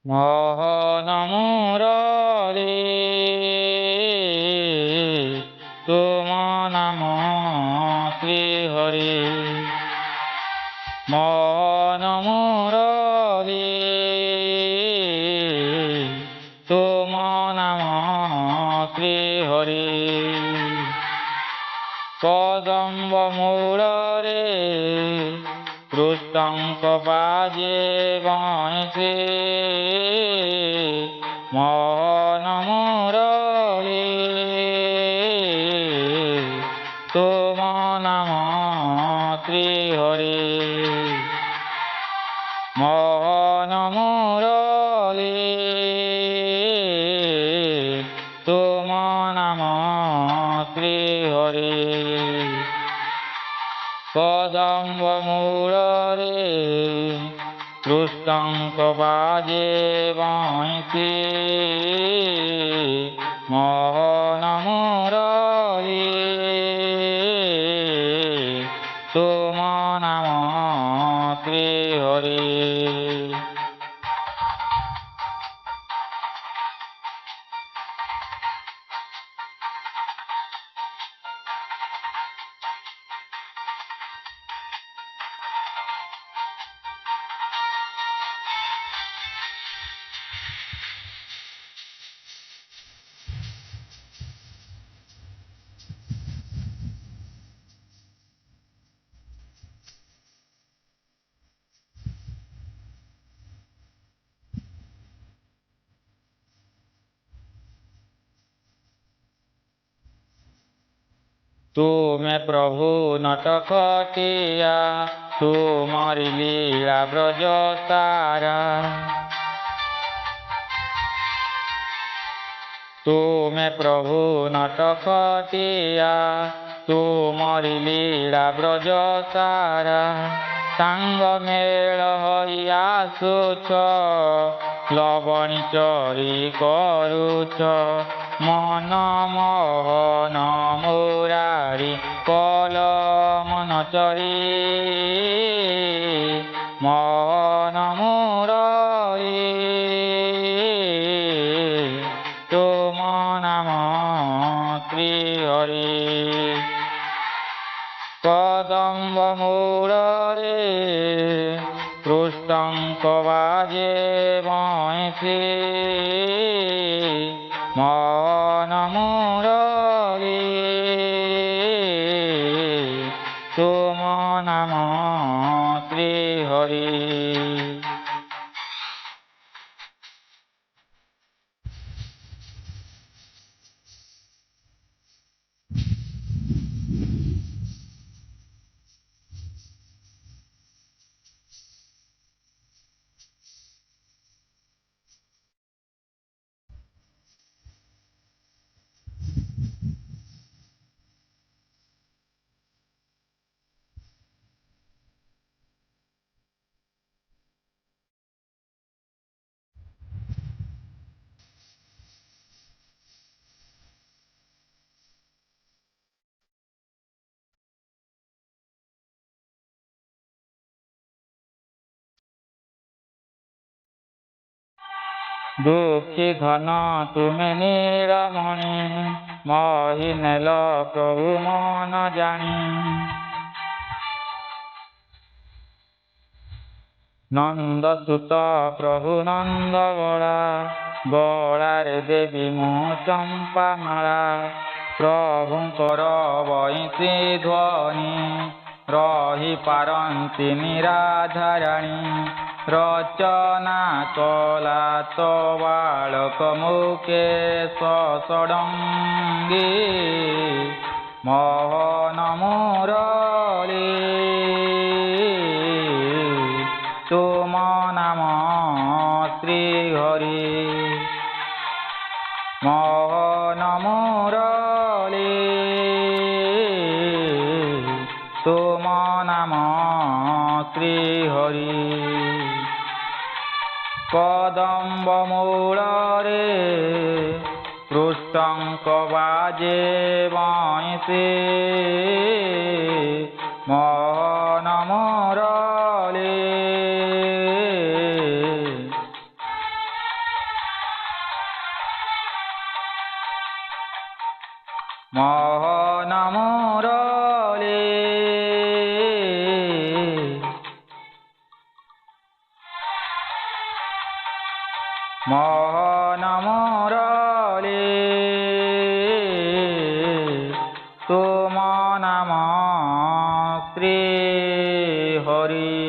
মোহন মুরলী তুম নাম শ্রীহরি। মোহন মুরলী তুম নাম শ্রীহরি। কদম্ব মূলরে কৃষ্ণঙ্ক বাজে বংশে। মোহন মুরলী তুম নাম শ্রীহরি। মোহন মুরলী তুম নাম শ্রীহরি। কদম্ব মূলরে কৃষ্ণঙ্ক বাজে বংশে। মোহন মুরলী তুম নাম শ্রীহরি। ତୁମେ ପ୍ରଭୁ ନଟଖଟିଆ, ତୁମରି ଲୀଳା ବ୍ରଜ ସାରା। ତୁମେ ପ୍ରଭୁ ନଟଖଟିଆ, ତୁମରି ଲୀଳା ବ୍ରଜ ସାରା। ସାଙ୍ଗ ମେଳ ହୋଇ ଆସୁଛ, ଲବଣୀ ଚୋରି କରୁଛ। ମନ ମୋହନ ମୁରାରି କଲ ମନ ଚୋରି। ମୋହନ ମୁରଳି ତୁମ ନାମ ଶ୍ରୀହରି। କଦମ୍ବ ମୂଳରେ କୃଷ୍ଣଙ୍କ ବାଜେ ବଂଶୀ। ମୋହନ ମୁରଳି ତୁମ ନାମ ଶ୍ରୀହରି। দুঃখী ঘন ତୁମେ ନୀଳମଣି, ମୋହି ନେଲ ପ୍ରଭୁ ମନ ଜାଣି। ନନ୍ଦସୁତ ପ୍ରଭୁ ନନ୍ଦ ବଳା, ଗଳାରେ ଦେବି ମୁଁ ଚମ୍ପାମାଳା। ପ୍ରଭୁଙ୍କର ବଂଶୀ ଧ୍ୱନି, ରହି ପାରନ୍ତିନି ରାଧାରାଣୀ। ରଚନା କଲା ତ ବାଳକ ମୁକେଶ ଷଡ଼ଙ୍ଗୀ। ମୋହନ ମୁରଳି ତୁମ ନାମ ଶ୍ରୀହରି। ମୋହନ ମୁରଳି ତୁମ ନାମ ଶ୍ରୀହରି। କଦମ୍ବ ମୂଳରେ କୃଷ୍ଣଙ୍କ ବାଜେ ବଂଶୀ। ମୋହନ ମୁରଳି মোহন মুরলী মোহন মুরলী তুম নাম শ্রী হরি।